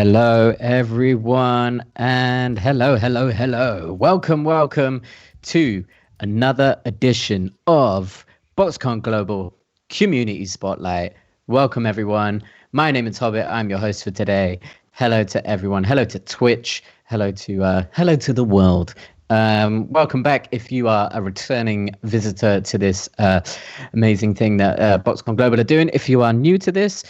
Hello, everyone, and hello. Welcome to another edition of BoxCon Global Community Spotlight. Welcome, everyone. My name is Hobbit. I'm your host for today. Hello to everyone. Hello to Twitch. Hello to the world. Welcome back if you are a returning visitor to this amazing thing that BoxCon Global are doing. If you are new to this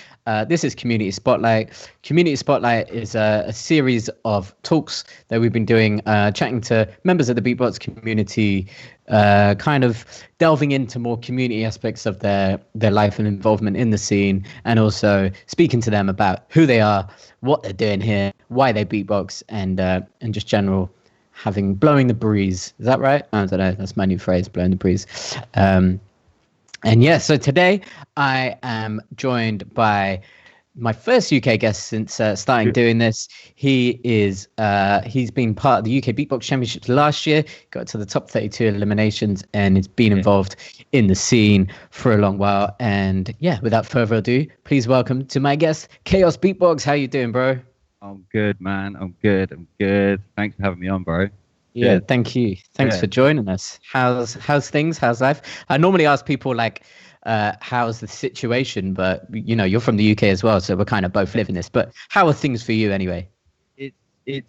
is Community Spotlight. Community Spotlight is a series of talks that we've been doing, chatting to members of the beatbox community, kind of delving into more community aspects of their life and involvement in the scene, and also speaking to them about who they are, what they're doing here, why they beatbox, and just general blowing the breeze. Is that right? I don't know. That's my new phrase, blowing the breeze. And yeah, so today I am joined by my first UK guest since starting doing this. He's been part of the UK Beatbox Championships last year, got to the top 32 eliminations, and has been involved in the scene for a long while. And yeah, without further ado, please welcome to my guest, Kayos BBX. How you doing, bro? I'm good, man. I'm good. Thanks for having me on, bro. Yeah, thank you. Thanks for joining us. How's things? How's life? I normally ask people like, how's the situation? But you know, you're from the UK as well, so we're kind of both living this. But how are things for you anyway? It's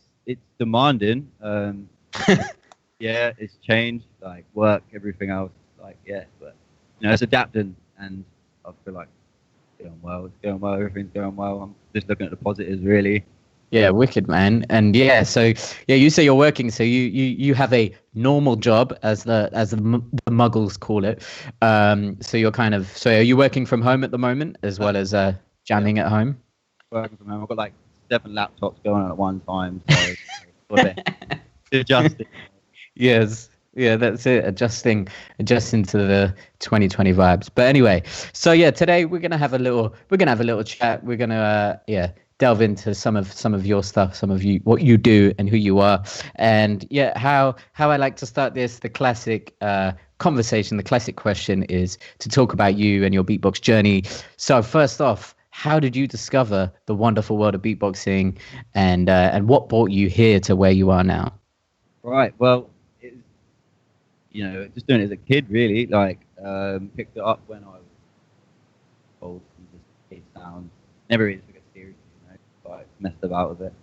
demanding. Yeah, it's changed, like work, everything else. Like but you know, it's adapting, and I feel like it's going well. Everything's going well. I'm just looking at the positives, really. Yeah, wicked, man. And yeah, so yeah, you say you're working, so you have a normal job, as the muggles call it. So you're so are you working from home at the moment as well as jamming at home? Working from home. I've got like 7 laptops going on at one time, so adjusting. Yes. Yeah, that's it. Adjusting to the 2020 vibes. But anyway, so yeah, today we're gonna have a little chat. We're gonna delve into some of your stuff, what you do and who you are. And yeah, how I like to start this, the classic conversation, the classic question is to talk about you and your beatbox journey. So first off, how did you discover the wonderful world of beatboxing, and what brought you here to where you are now? Right. Well, just doing it as a kid, really. Like, picked it up when I was old. Just kid sound. Never really took it seriously, like messed about with it,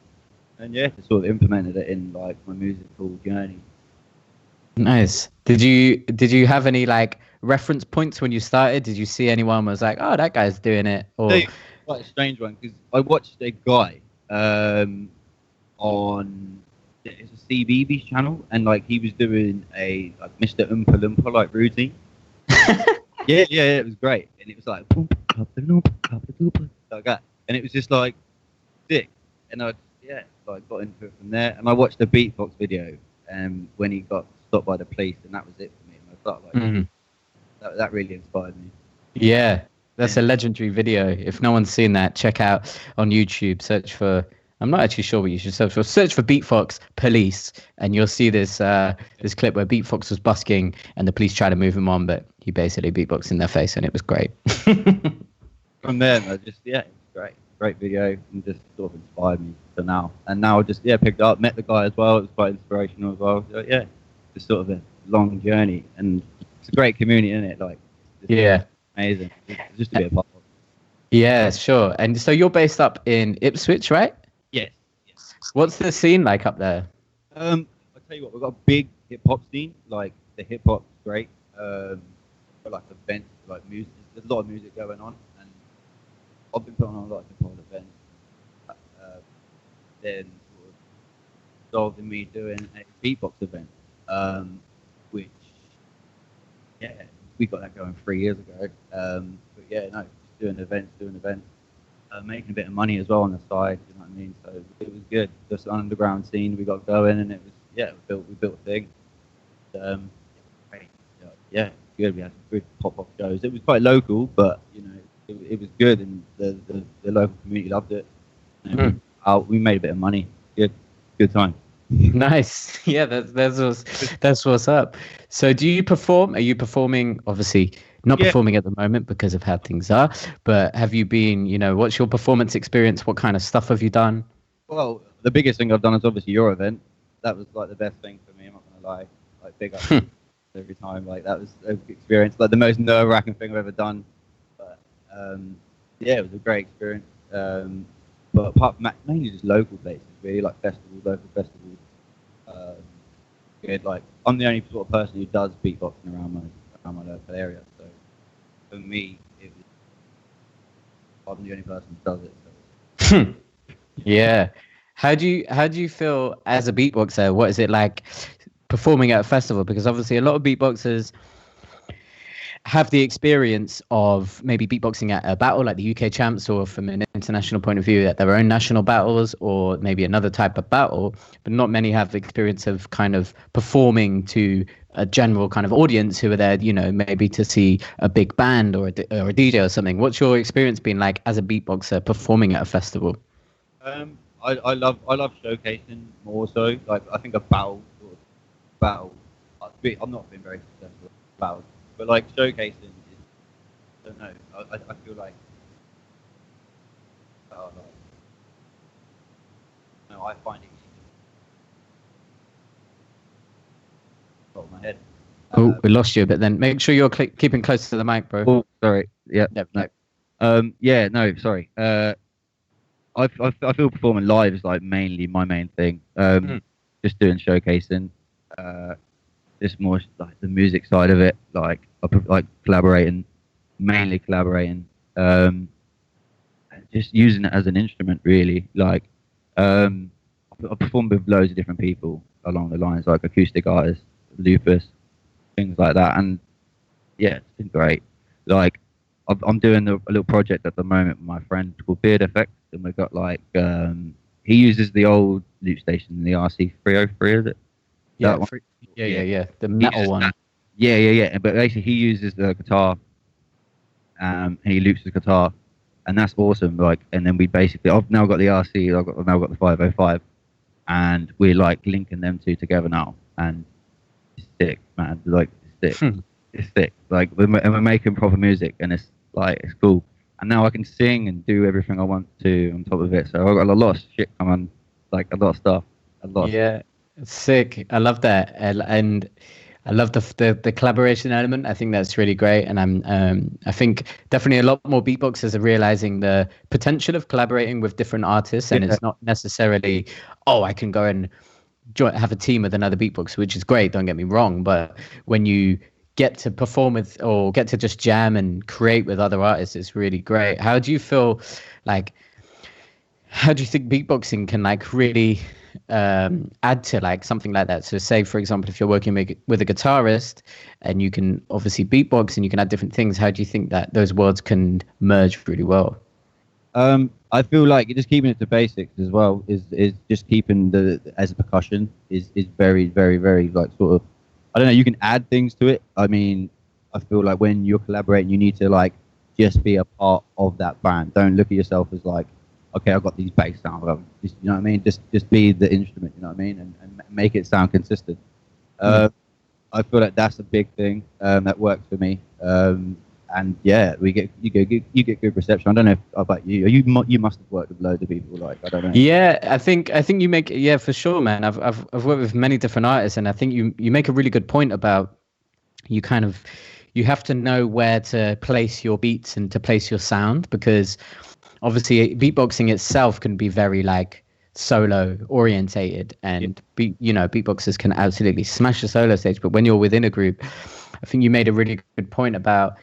and just sort of implemented it in like my musical journey. Nice. Did you have any like reference points when you started? Did you see anyone was like, oh, that guy's doing it? Or quite a strange one, because I watched a guy on it's a CBeebies channel, and like he was doing a like Mr. Oompa Loompa like routine. yeah, it was great, and it was like like that, and it was just like sick, and I got into it from there. And I watched a beatbox video when he got stopped by the police, and that was it for me. And I felt like that really inspired me. Yeah, that's a legendary video. If no one's seen that, check out on YouTube. Search for, I'm not actually sure what you should search for. Search for Beatbox Police, and you'll see this clip where Beatbox was busking and the police tried to move him on, but he basically beatboxed in their face, and it was great. From there, it was great video, and just sort of inspired me to now. And now I just picked it up, met the guy as well. It was quite inspirational as well. So, just sort of a long journey, and it's a great community, isn't it? Like, amazing. It's just to be a part of. Yeah, sure. And so you're based up in Ipswich, right? Yes. What's the scene like up there? I'll tell you what, we've got a big hip hop scene. Like, the hip hop's great. Got like events, like music. There's a lot of music going on, and I've been putting on a lot of hip hop events. Then sort of resulted in me doing a beatbox event, which we got that going 3 years ago. But just doing events, making a bit of money as well on the side. You know what I mean? So it was good. Just an underground scene we got going, and it was we built a thing. Great. Good. We had some good pop-up shows. It was quite local, but it was good, and the local community loved it. We made a bit of money. Good time. Nice. Yeah, that's what's up. So do you perform? Are you performing? Obviously not performing at the moment because of how things are, but have you been, what's your performance experience? What kind of stuff have you done? Well, the biggest thing I've done is obviously your event. That was like the best thing for me. I'm not gonna lie. Like big up every time. Like that was an experience. Like the most nerve-wracking thing I've ever done. But yeah, it was a great experience. But apart from that, mainly just local places, really, like festivals, local festivals. Um, good. Like I'm the only sort of person who does beatboxing around my local area. So for me, I'm the only person who does it. So. Yeah. How do you feel as a beatboxer? What is it like performing at a festival? Because obviously a lot of beatboxers have the experience of maybe beatboxing at a battle like the UK champs, or from an international point of view at their own national battles, or maybe another type of battle, but not many have the experience of kind of performing to a general kind of audience who are there, maybe to see a big band or a DJ or something. What's your experience been like as a beatboxer performing at a festival? I love showcasing more so. Like I think a battle. I'm not been very successful at battles, but like showcasing is. I don't know. I feel like. No, I find it easy. Top of my head. Oh, we lost you, but then make sure you're keeping close to the mic, bro. Oh, sorry. Yeah. Yep, No. Yeah. No. Sorry. I feel performing live is like mainly my main thing. Just doing showcasing. Just more like the music side of it. Like like collaborating, mainly collaborating. Just using it as an instrument, really. Like I performed with loads of different people along the lines, like acoustic artists, Lupus, things like that, and yeah, it's been great. Like I'm doing a little project at the moment with my friend called Beard Effect, and we've got like he uses the old loop station, the RC303, is it? Yeah, That one? yeah. The metal one. Yeah. But basically, he uses the guitar, and he loops the guitar, and that's awesome. Like, and then I've now got the RC, I've now got the 505, and we're like linking them two together now, and it's sick, man. Like, it's sick. It's sick. Like, we're making proper music, and it's cool. And now I can sing and do everything I want to on top of it. So I've got a lot of shit coming, like a lot of stuff. Yeah, sick. I love that, and I love the collaboration element. I think that's really great, and I think definitely a lot more beatboxers are realizing the potential of collaborating with different artists, and it's not necessarily, oh, I can go and have a team with another beatboxer, which is great. Don't get me wrong, but when you get to perform with or get to just jam and create with other artists, it's really great. How do you feel like? How do you think beatboxing can like really add to like something like that? So say, for example, if you're working with a guitarist and you can obviously beatbox and you can add different things, how do you think that those worlds can merge really well? I feel like just keeping it to basics as well is just keeping as a percussion is very, very, very like sort of, I don't know, you can add things to it. I mean, I feel like when you're collaborating, you need to like just be a part of that band. Don't look at yourself as like, okay, I've got these bass sounds. Just, you know what I mean? Just be the instrument, you know what I mean? And make it sound consistent. I feel like that's a big thing that works for me. And yeah, you get good reception. I don't know about you. You must have worked with loads of people. Like, I don't know. Yeah, I think you make, yeah, for sure, man. I've worked with many different artists, and I think you make a really good point about you have to know where to place your beats and to place your sound, because obviously beatboxing itself can be very like solo orientated, and beatboxers can absolutely smash the solo stage, but when you're within a group, I think you made a really good point about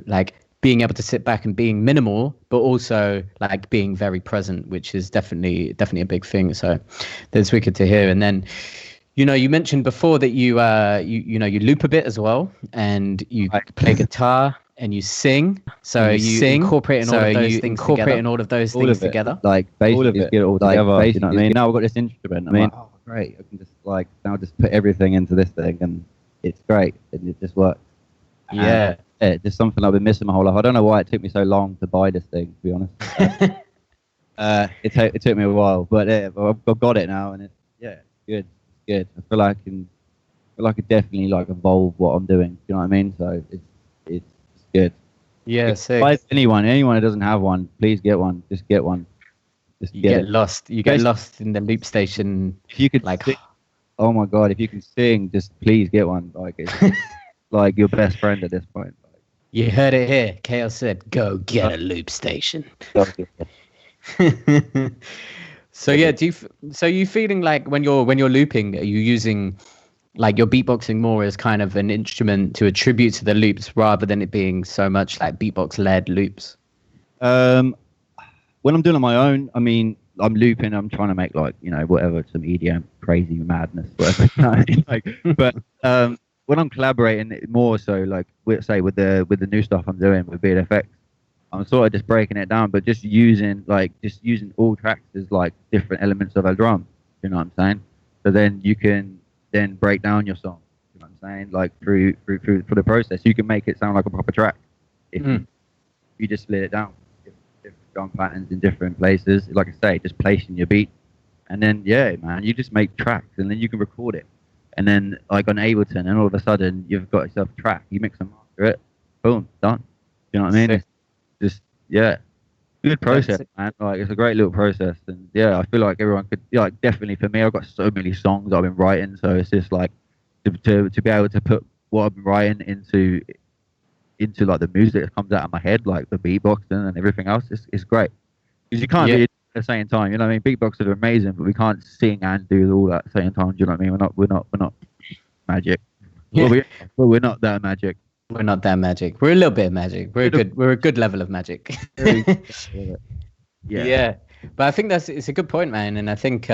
like being able to sit back and being minimal, but also like being very present, which is definitely a big thing. So that's wicked to hear. And then you mentioned before that you loop a bit as well, and you play guitar and you sing. So you incorporating all of those things together. Like basically get it all together. You know what I mean? Now I've got this instrument. I mean, oh great! I can just like now just put everything into this thing, and it's great, and it just works. Yeah, it's just something I've been missing my whole life. I don't know why it took me so long to buy this thing, to be honest. It took me a while, but I've got it now, and it's good. Good. I feel like I could definitely like evolve what I'm doing. You know what I mean? So it's good. Yeah, sick. Anyone who doesn't have one, please get one. Just get one. Just You get get it. lost. You get lost in the loop station. If you could Like, sing, oh my god, if you can sing, just please get one. Like it's like your best friend at this point. you heard it here. Kale said, "Go get a loop station." Like, So yeah, so you feeling like when you're looping, are you using like your beatboxing more as kind of an instrument to attribute to the loops rather than it being so much like beatbox led loops? when I'm doing on my own, I mean, I'm looping. I'm trying to make like whatever, some EDM crazy madness, whatever. like, but when I'm collaborating, more so like with the new stuff I'm doing with BFX, I'm sort of just breaking it down, but just using all tracks as like different elements of a drum. You know what I'm saying? So then you can then break down your song. You know what I'm saying? Like through for the process, you can make it sound like a proper track if you just split it down, different drum patterns in different places. Like I say, just placing your beat, and then yeah, man, you just make tracks, and then you can record it, and then like on Ableton, and all of a sudden you've got yourself a track. You mix and master it, boom, done. You know what I mean? It's just yeah, good process, man. Like it's a great little process, and yeah, I feel like everyone could like definitely for me. I've got so many songs I've been writing, so it's just like to be able to put what I've been writing into like the music that comes out of my head, like the beatboxing and everything else. It's great because you can't be at the same time. You know what I mean? Beatboxers are amazing, but we can't sing and do all that at the same time. Do you know what I mean? We're not magic. Yeah. Well, we're not that magic. We're not that magic. We're a little bit of magic. We're a good level of magic. Yeah. But I think it's a good point, man. And I think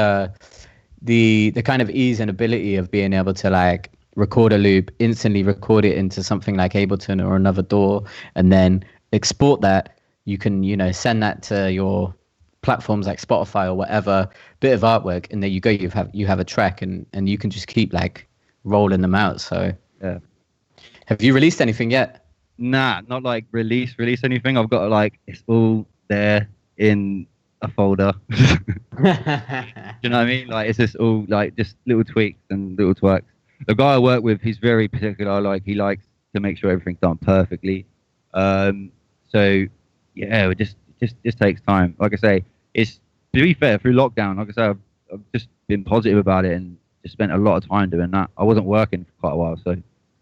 the kind of ease and ability of being able to like record a loop, instantly record it into something like Ableton or another DAW, and then export that. You can, send that to your platforms like Spotify or whatever, bit of artwork, and there you go. You have a track, and you can just keep like rolling them out. So yeah. Have you released anything yet? Nah, not like release anything. I've got like it's all there in a folder. Do you know what I mean? Like it's just all like just little tweaks and little twerks. The guy I work with, he's very particular. Like he likes to make sure everything's done perfectly. So yeah, it just takes time. Like I say, it's to be fair through lockdown. Like I say, I've just been positive about it and just spent a lot of time doing that. I wasn't working for quite a while, so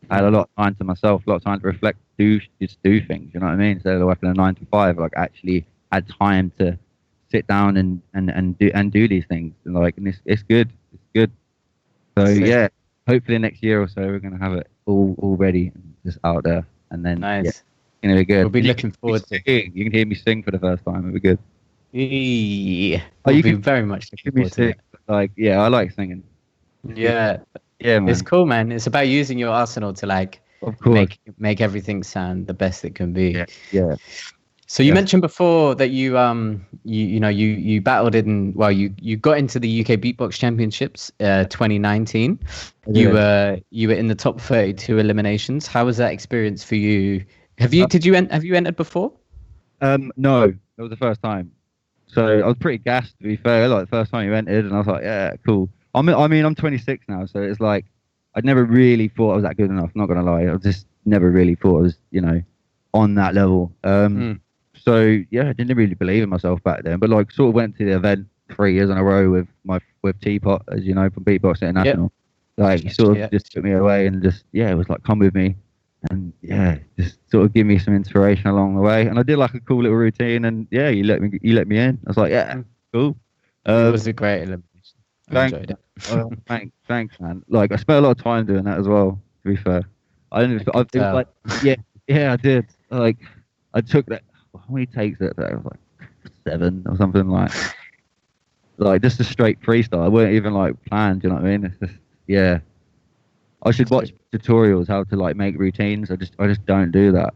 I had a lot of time to myself, a lot of time to reflect, do things. You know what I mean? Instead of working a 9 to 5, like actually had time to sit down and do these things. And like, and it's good. It's good. So yeah, hopefully next year or so we're gonna have it all ready and just out there. And then nice. Yeah, it's gonna be good. We'll be looking forward to it. You can hear me sing for the first time. It'll be good. Yeah, we'll be very much looking forward to it. Like, yeah, I like singing. Yeah. Yeah, man. It's cool, man. It's about using your arsenal to like make everything sound the best it can be. Yeah. So you mentioned before that you battled you got into the UK Beatbox Championships 2019. You were in the top 32 eliminations. How was that experience for you? Have you entered before? No, that was the first time. So I was pretty gassed, to be fair. Like the first time you entered, and I was like, yeah, cool. I mean, I'm 26 now, so it's like I'd never really thought I was that good enough. Not gonna lie, I just never really thought I was, on that level. So yeah, I didn't really believe in myself back then. But like, sort of went to the event 3 years in a row with Teapot, as you know, from Beatbox International. Yep. Like, he sort of just took me away and just it was like, come with me, and just sort of give me some inspiration along the way. And I did like a cool little routine, and you let me in. I was like, cool. It was a great elimination. I enjoyed it. Thanks, man. Like, I spent a lot of time doing that as well. To be fair, I did. Like, I took that. How many takes it? That was like 7 or something like just a straight freestyle. I weren't even like planned. You know what I mean? It's just I should watch tutorials how to like make routines. I just don't do that.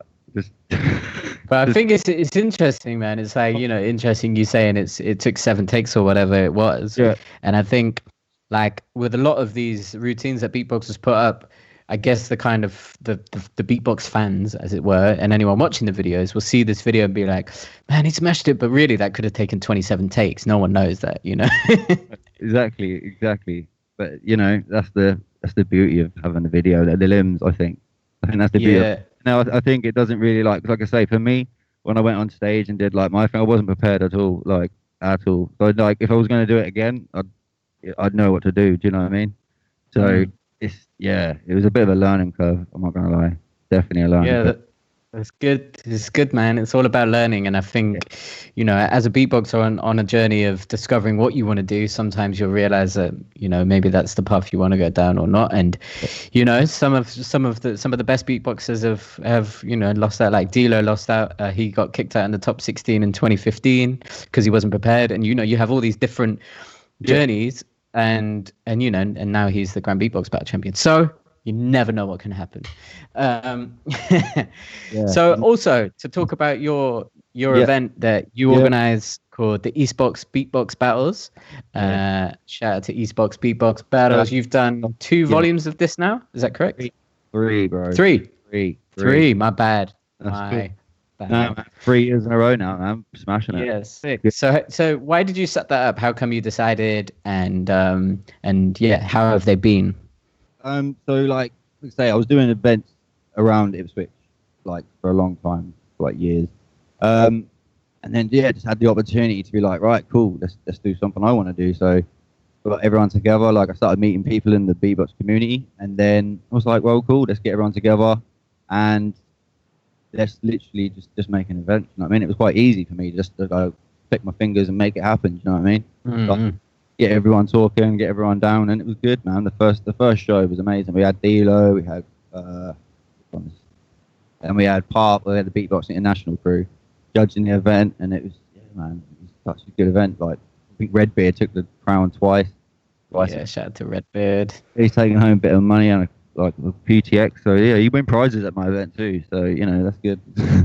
But I think it's interesting, man. It's like, interesting you saying it took 7 takes or whatever it was. Yeah. And I think like with a lot of these routines that beatboxers put up, I guess the kind of the beatbox fans, as it were, and anyone watching the videos will see this video and be like, man, he smashed it. But really, that could have taken 27 takes. No one knows that, Exactly. But that's the beauty of having the video. The limbs, I think that's the beauty. Yeah. Now, I think it doesn't really like I say, for me, when I went on stage and did like my thing, I wasn't prepared at all. Like at all. So like, if I was going to do it again, I'd know what to do. Do you know what I mean? So it was a bit of a learning curve. I'm not going to lie, definitely a learning Yeah, curve. that's good. It's good, man. It's all about learning. And I think, as a beatboxer on a journey of discovering what you want to do, sometimes you'll realize that, maybe that's the path you want to go down or not. And, some of the best beatboxers have lost out. Like D'Lo lost out. He got kicked out in the top 16 in 2015 because he wasn't prepared. And, you have all these different journeys, and now he's the Grand Beatbox Battle champion. So you never know what can happen. So also to talk about your event that you organize called the Eastbox Beatbox Battles. Shout out to Eastbox Beatbox Battles. You've done 2 volumes of this now. Is that correct? Three, bro. Three. My bad. That's My cool. bad. No, man, 3 years in a row now, man. Smashing it. Yeah, sick. So why did you set that up? How come you decided? And how have they been? So like I say, I was doing events around Ipswich, like for a long time, for like years. And then just had the opportunity to be like, right, cool, let's do something I want to do. So got everyone together. Like I started meeting people in the beatbox community, and then I was like, well, cool, let's get everyone together and let's literally just make an event. You know what I mean? It was quite easy for me just to go click my fingers and make it happen. You know what I mean? Like, get everyone talking, get everyone down, and it was good, man. The first show was amazing. We had D'Lo, we had and we had we had the Beatbox International crew judging the event, and it was man, it was such a good event. Like I think Redbeard took the crown twice. Yeah, shout out to Redbeard. He's taking home a bit of money and a PTX. So yeah, he win prizes at my event too. So that's good.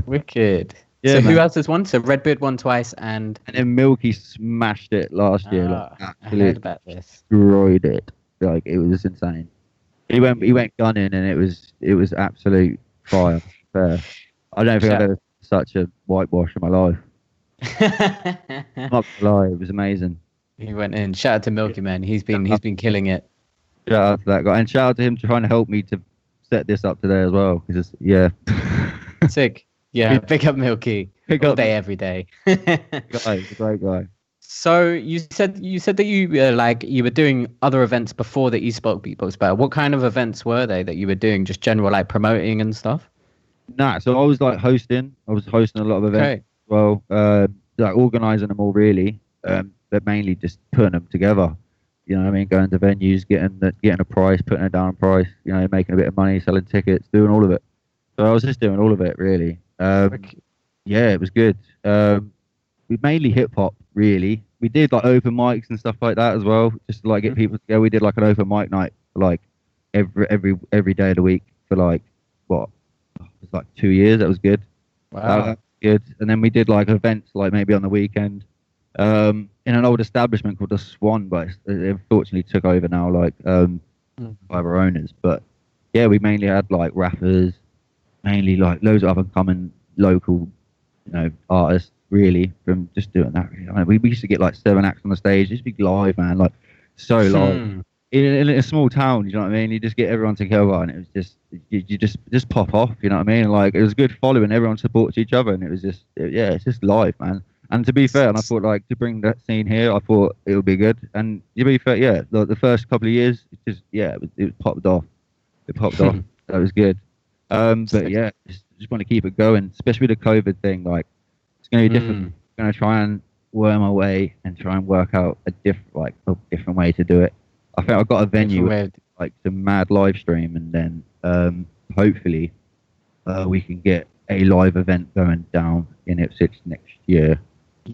Wicked. Yeah, so man. who else has won? So Redbeard won twice, and then Milky smashed it last year. Like, I heard about this. Destroyed it. Like it was insane. He went gunning, and it was absolute fire. Fair. I don't think I've ever seen such a whitewash in my life. I'm not gonna lie, it was amazing. He went in. Shout out to Milky, man. He's been killing it. Shout out to that guy, and shout out to him for trying to help me to set this up today as well. Because Sick. Yeah, pick up Milky all day, every day. He's a great guy. So you said that you were doing other events before the Eastbox Beatbox Battle. What kind of events were they that you were doing? Just general like promoting and stuff? Nah, so I was like hosting. I was hosting a lot of events as well, like organising them all really, but mainly just putting them together. You know what I mean? Going to venues, getting a price, putting it down a price. Making a bit of money, selling tickets, doing all of it. So I was just doing all of it really. Yeah, it was good. We mainly hip hop really. We did like open mics and stuff like that as well, just to like get people together. We did like an open mic night for like every day of the week for like what? It was like 2 years. That was good. Wow. That was good. And then we did like events like maybe on the weekend in an old establishment called the Swan, but it unfortunately took over now like by our owners. But yeah, we mainly had like rappers, mainly like loads of up and coming local artists really from just doing that. Really. I mean, we used to get like 7 acts on the stage. Just be live, man, like so live. In a small town, you know what I mean? You just get everyone together, and it was just you just pop off, you know what I mean? Like it was good following. Everyone supports each other, and it was just it's just live, man. And to be fair, and I thought like to bring that scene here, I thought it would be good. And to be fair, the first couple of years, it was popped off. It popped off. That was good. But yeah, just want to keep it going, especially with the COVID thing. Like it's going to be different. I'm going to try and work my way and try and work out a different way to do it. I think I've got a venue with, like some mad live stream, and then hopefully we can get a live event going down in Ipswich next year.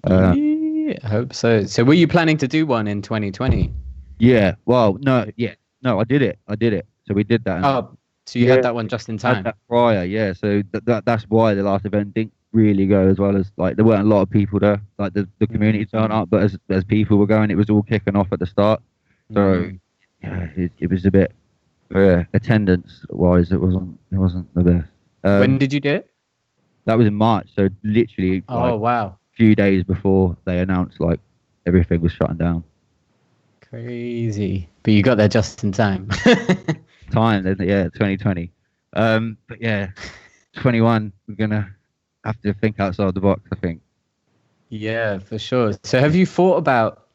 I hope so. So were you planning to do one in 2020? Yeah. Well, no. Yeah. No, I did it. So we did that. Oh, so you had that one just in time. Had that prior, yeah. So that's why the last event didn't really go as well as like there weren't a lot of people there. Like the community turned up, but as people were going, it was all kicking off at the start. So yeah, it was a bit attendance wise, it wasn't the best. When did you do it? That was in March, so literally wow, a few days before they announced like everything was shutting down. Crazy, but you got there just in time. 2020. But yeah, 21. We're gonna have to think outside the box, I think. Yeah, for sure. So have you thought about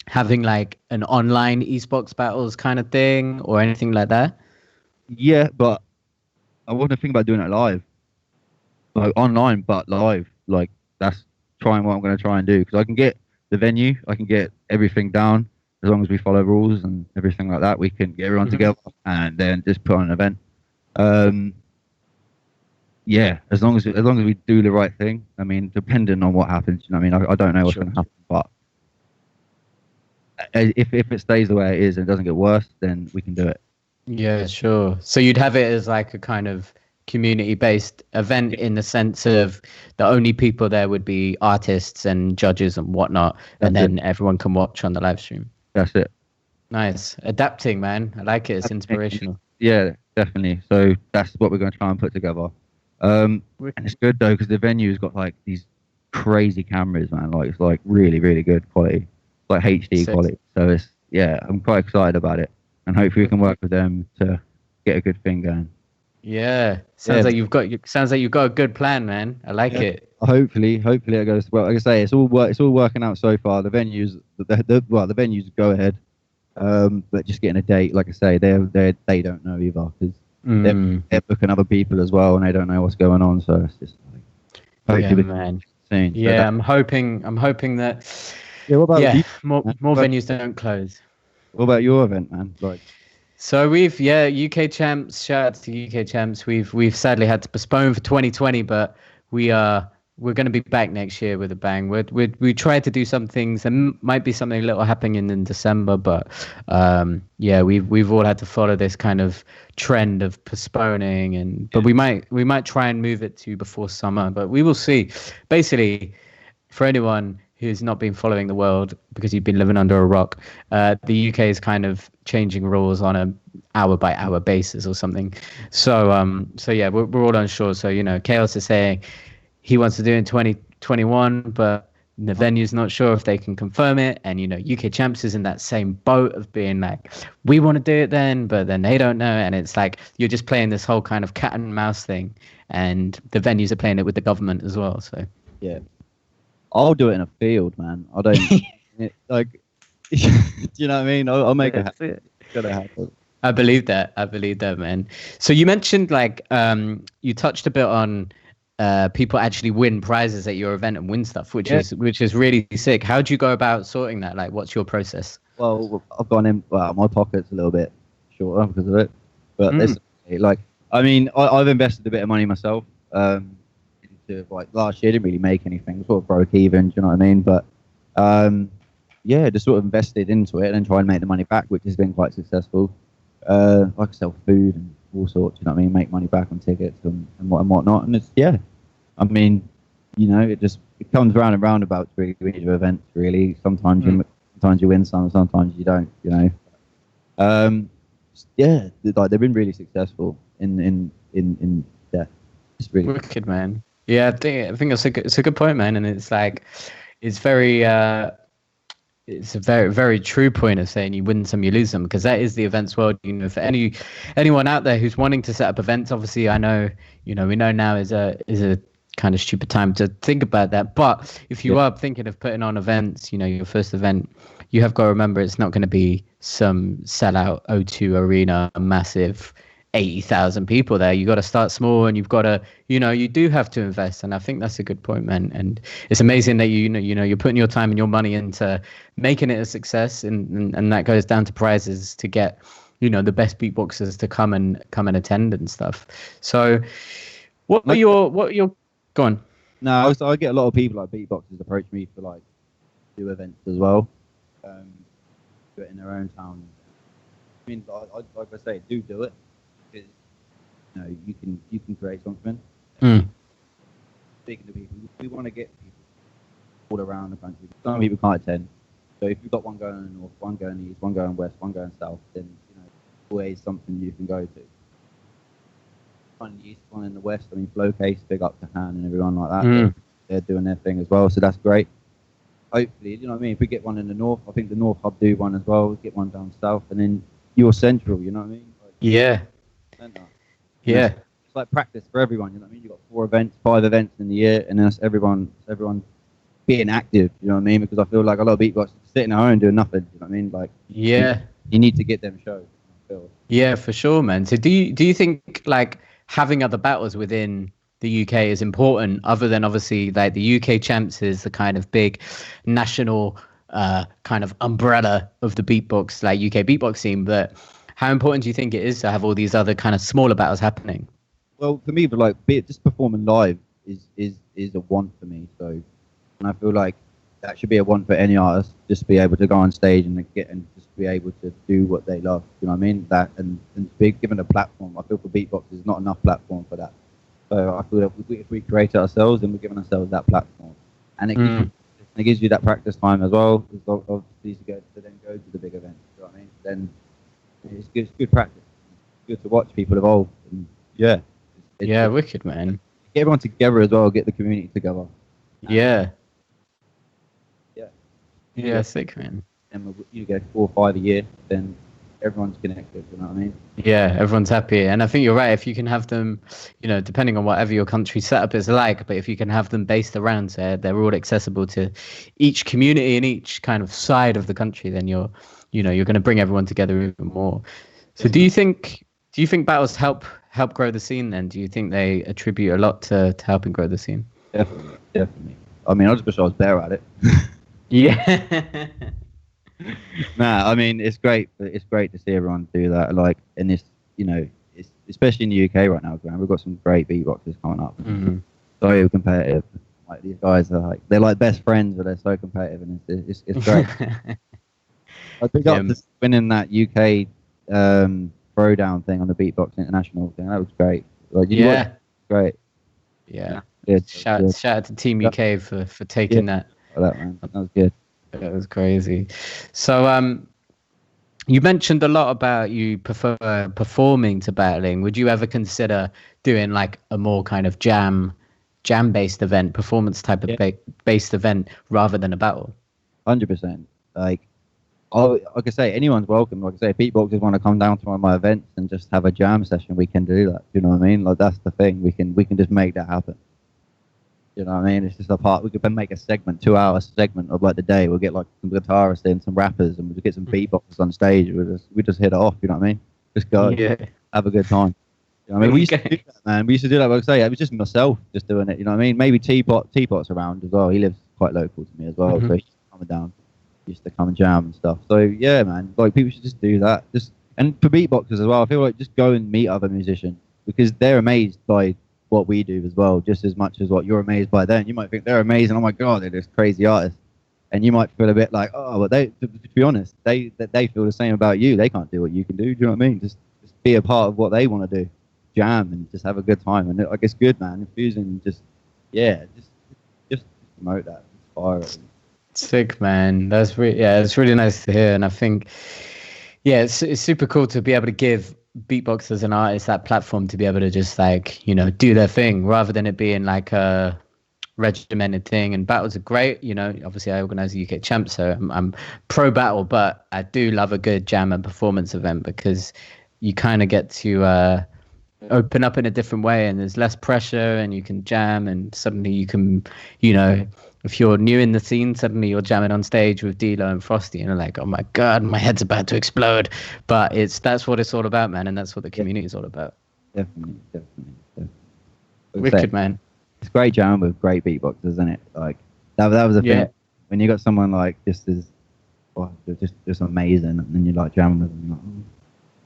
having like an online Eastbox battles kind of thing or anything like that? Yeah, but I want to think about doing it live, like online, but live. Like that's trying what I'm going to try and do because I can get the venue, I can get everything down as long as we follow rules and everything like that. We can get everyone Hmm. together and then just put on an event. Um, yeah, as long as we do the right thing. I mean, depending on what happens, you know, what I mean, I don't know what's Sure. going to happen, but if it stays the way it is and doesn't get worse, then we can do it. Yeah, sure. So you'd have it as like a kind of community-based event in the sense of the only people there would be artists and judges and whatnot, and That's it. then everyone can watch on the live stream. That's it. Nice. Adapting, man. I like it. It's inspirational. Yeah, definitely. So that's what we're going to try and put together. And it's good though because the venue's got like these crazy cameras, man. Like it's like really, really good quality, like HD Sick. quality. So it's yeah, I'm quite excited about it, and hopefully we can work with them to get a good thing going. Yeah. Yeah, Sounds like you've got a good plan, man. I like yeah. it. Hopefully it goes well. Like I say, it's all working out so far. The venues, the venues go ahead. But just getting a date, like I say, they don't know either because they're booking other people as well, and they don't know what's going on. So it's just like Yeah, hopefully man. soon. So Yeah, I'm hoping that yeah. What about yeah, you? more Man? venues don't close. What about your event, man? Like, So UK champs. Shout out to UK champs. We've sadly had to postpone for 2020, but we're going to be back next year with a bang. We tried to do some things. There might be something a little happening in December, but yeah, we've all had to follow this kind of trend of postponing, but we might try and move it to before summer, but we will see. Basically, for anyone who's not been following the world because you've been living under a rock, the UK is kind of changing rules on a hour by hour basis or something. So yeah, we're all unsure. So Chaos is saying he wants to do it in 2021, but the venue's not sure if they can confirm it. And UK Champs is in that same boat of being like, we want to do it then, but then they don't know. And it's like you're just playing this whole kind of cat and mouse thing, and the venues are playing it with the government as well. So yeah, I'll do it in a field, man. I don't like. Do you know what I mean? I'll make it happen. It's gonna happen. I believe that. I believe that, man. So you mentioned like you touched a bit on people actually win prizes at your event and win stuff, which is really sick. How do you go about sorting that? Like, what's your process? Well, I've gone in. Well, my pocket's a little bit shorter because of it, but it's like I mean, I've invested a bit of money myself. Into like last year, didn't really make anything. Sort of broke even. Do you know what I mean? But yeah, just sort of invested into it and try and make the money back, which has been quite successful. Like I sell food and all sorts. You know what I mean? Make money back on tickets and whatnot. And it's yeah, I mean, it comes round and roundabouts really with your events. Really, sometimes you win some, sometimes you don't. Yeah, like they've been really successful in yeah. It's really Wicked, man. Yeah, I think it's a good point, man. And it's like it's very it's a very, very true point of saying you win some, you lose some, because that is the events world. For anyone out there who's wanting to set up events, obviously, I know, we know now is a kind of stupid time to think about that. But if you are thinking of putting on events, your first event, you have got to remember it's not going to be some sellout O2 arena, a massive 80,000 people there. You got to start small, and you've got to, you do have to invest. And I think that's a good point, man. And it's amazing that you're putting your time and your money into making it a success, and that goes down to prizes to get, the best beatboxers to come and attend and stuff. So, what are your go on? No, so I get a lot of people like beatboxers approach me for like do events as well, do it in their own town. I mean, like I say, do it. Because you can create something. Speaking to people, we want to get people all around the country. Some people can't attend, so if you've got one going in the north, one going east, one going west, one going south, then always something you can go to. One in the east, one in the west. I mean, Flowcase, big up to Han and everyone like that. They're doing their thing as well, so that's great. Hopefully, you know what I mean. If we get one in the north, I think the North Hub do one as well. Get one down south, and then you're central. You know what I mean? Like, yeah. Yeah. It's like practice for everyone. You know what I mean? You've got 4 events, 5 events in the year, and then everyone being active. You know what I mean? Because I feel like a lot of beatboxers sitting at home doing nothing. You know what I mean? Like, Yeah. you need to get them shows. I feel. Yeah, for sure, man. So do you think like having other battles within the UK is important, other than obviously like the UK champs is the kind of big national kind of umbrella of the beatbox, like UK beatbox scene, but how important do you think it is to have all these other kind of smaller battles happening? Well, for me, but like just performing live is a want for me. So, and I feel like that should be a want for any artist, just to be able to go on stage and just be able to do what they love. You know what I mean? That and be given a platform. I feel for beatbox there's not enough platform for that. So I feel that if we create it ourselves, then we're giving ourselves that platform, and it gives you that practice time as well. It's obviously to then go to the big events. You know what I mean? Then it's good practice. It's good to watch people evolve. And yeah. Yeah, wicked, man. Get everyone together as well. Get the community together. Yeah. Yeah. Yeah, sick, man. And you get 4 or 5 a year, then everyone's connected. You know what I mean? Yeah, everyone's happy. And I think you're right. If you can have them, depending on whatever your country's setup is like, but if you can have them based around there, they're all accessible to each community and each kind of side of the country, then you're going to bring everyone together even more. So do you think battles help grow the scene then? Do you think they attribute a lot to helping grow the scene? Definitely. I mean, I just wish I was better at it. Yeah. Nah, I mean, it's great. It's great to see everyone do that. Like in this, it's especially in the UK right now, Graham. We've got some great beatboxers coming up. Mm-hmm. So competitive. Like these guys are they're like best friends, but they're so competitive, and it's great. I picked up this winning that UK throwdown thing on the Beatbox International thing. That was great. Like, great. Yeah. Good. Shout out to Team UK for taking that. That man. That was good. That was crazy. So you mentioned a lot about you prefer performing to battling. Would you ever consider doing like a more kind of jam based event, performance type of based event rather than a battle? 100%. Like I say, anyone's welcome. Like I say, if beatboxers want to come down to one of my events and just have a jam session, we can do that. You know what I mean? Like that's the thing. We can just make that happen. You know what I mean? It's just a part. We could then make a 2-hour segment of like the day. We'll get like some guitarists in, some rappers, and we'll get some beatboxers on stage. We just hit it off. You know what I mean? Just go, have a good time. You know what I mean? We used to do that, man. We used to do that. Like I say, it was just myself just doing it. You know what I mean? Maybe Teapot's around as well. He lives quite local to me as well, so he's coming down. Used to come and jam and stuff. So yeah, man. Like people should just do that. And for beatboxers as well, I feel like just go and meet other musicians because they're amazed by what we do as well, just as much as what you're amazed by them. You might think they're amazing. Oh my god, they're just crazy artists, and you might feel a bit like, oh, but to be honest, they feel the same about you. They can't do what you can do. Do you know what I mean? Just be a part of what they want to do, jam and just have a good time. And like it's good, man. Infusing, just promote that, inspire it. Sick, man. That's it's really nice to hear, and I think it's super cool to be able to give beatboxers and artists that platform to be able to just like do their thing rather than it being like a regimented thing. And battles are great. Obviously I organize the UK champ, so I'm pro battle, but I do love a good jam and performance event because you kind of get to open up in a different way, and there's less pressure, and you can jam, and suddenly you can if you're new in the scene, suddenly you're jamming on stage with D-Lo and Frosty, and you're like, oh my god, my head's about to explode. But that's what it's all about, man, and that's what the community is all about. Definitely. Wicked, man. It's great jamming with great beatboxers, isn't it? Like that was a thing. When you got someone like just amazing, and then you like jamming with them.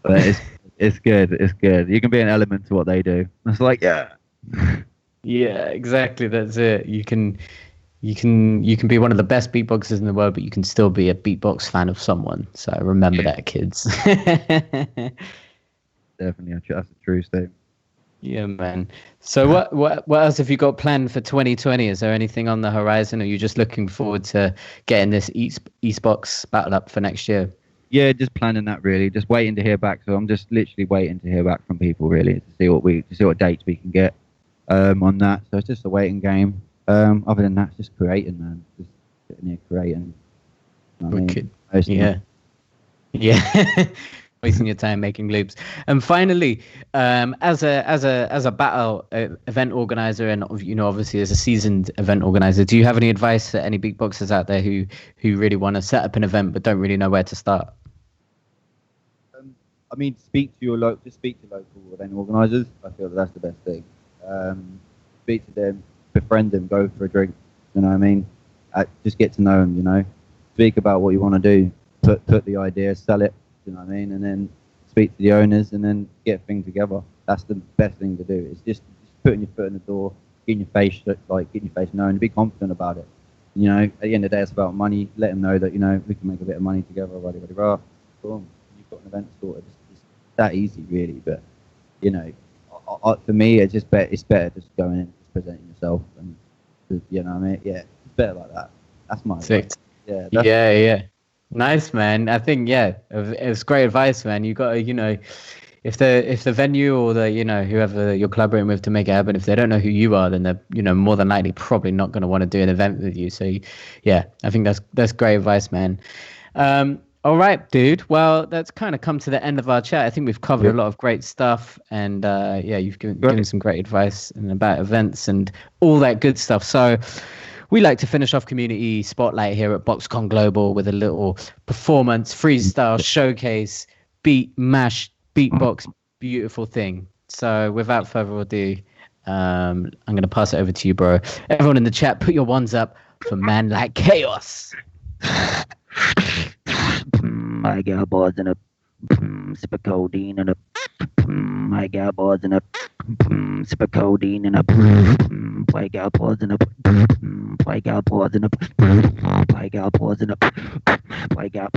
But it's good. It's good. You can be an element to what they do. It's like yeah, exactly. That's it. You can be one of the best beatboxers in the world, but you can still be a beatbox fan of someone. So remember that, kids. Definitely, that's a true statement. Yeah, man. So what else have you got planned for 2020? Is there anything on the horizon, or are you just looking forward to getting this Eastbox battle up for next year? Yeah, just planning that really. Just waiting to hear back. So I'm just literally waiting to hear back from people really to see what dates we can get on that. So it's just a waiting game. Other than that, just creating, man. Just sitting here creating. Wicked. Yeah. wasting your time making loops. And finally, as a battle event organizer, and obviously as a seasoned event organizer, do you have any advice for any beatboxers out there who really want to set up an event but don't really know where to start? I mean, speak to local event organisers. I feel that's the best thing. Speak to them, befriend them, go for a drink. You know what I mean? Just get to know them. You know, speak about what you want to do. Put the idea, sell it. You know what I mean? And then speak to the owners, and then get things together. That's the best thing to do. It's just putting your foot in the door, getting your face known, be confident about it. You know, at the end of the day, it's about money. Let them know that we can make a bit of money together. Boom, you've got an event sorted. It's that easy, really. But for me, it's better just going in, just presenting yourself, and you know what I mean? Yeah, it's better like that. That's my advice. Yeah. Nice, man. I think it's great advice, man. You got to, if the venue or the whoever you're collaborating with to make it happen, if they don't know who you are, then they're more than likely probably not going to want to do an event with you. So yeah, I think that's great advice, man. All right, dude. Well, that's kind of come to the end of our chat. I think we've covered a lot of great stuff, and you've given some great advice and about events and all that good stuff. So we like to finish off Community Spotlight here at BoxCon Global with a little performance, freestyle, showcase, beat, mash, beatbox, beautiful thing. So without further ado, I'm going to pass it over to you, bro. Everyone in the chat, put your ones up for Man Like Kayos. I got bars in a sip of codeine and a I got bars in a sip of codeine and a I got bars in a I got bars in a I got bars in a I got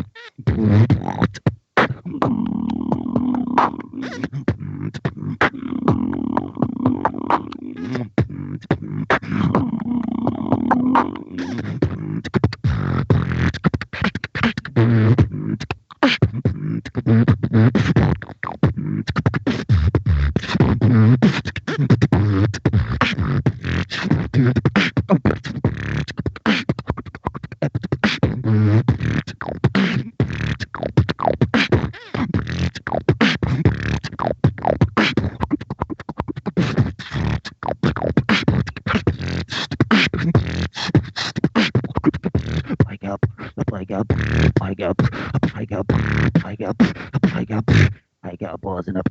I got balls in a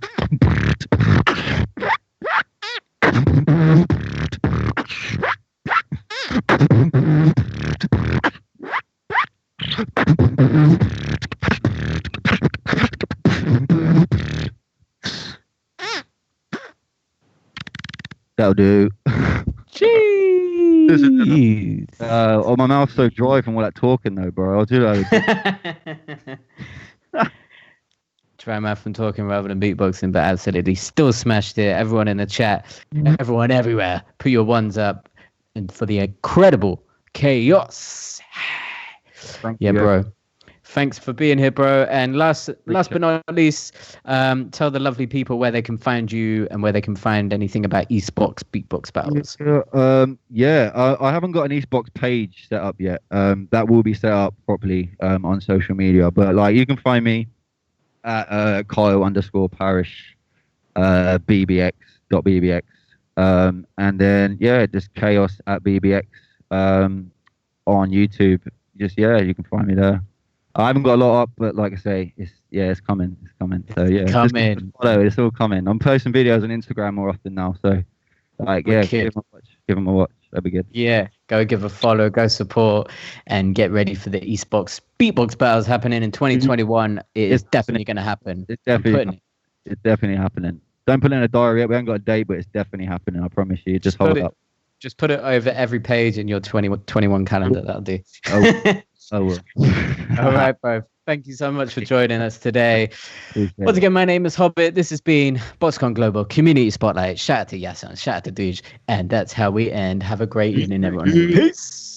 that'll do. Jeez. Oh, my mouth's so dry from all that talking, though, bro. I'll do that. Dry mouth from talking rather than beatboxing, but absolutely still smashed it. Everyone in the chat, everyone everywhere, put your ones up, and for the incredible Kayos. Thank you, bro. Thanks for being here, bro. And last but not least, tell the lovely people where they can find you and where they can find anything about Eastbox Beatbox Battles. I haven't got an Eastbox page set up yet. That will be set up properly on social media. But you can find me at Kyle_Parish BBX.BBX. And then just Kayos at BBX on YouTube. You can find me there. I haven't got a lot up, but like I say, it's coming. So it's all coming. I'm posting videos on Instagram more often now, so give them a watch. That'd be good. Yeah, go give a follow, go support, and get ready for the Eastbox Beatbox Battles happening in 2021. It's definitely going to happen. It's definitely happening. Don't put it in a diary yet. We haven't got a date, but it's definitely happening. I promise you. Just hold up. Just put it over every page in your 2021 calendar. That'll do. I will. All right, bro. Thank you so much for joining us today. Once again, my name is Hobbit. This has been BoxCon Global Community Spotlight. Shout out to Yasan, shout out to Duj. And that's how we end. Have a great evening, everyone. Peace.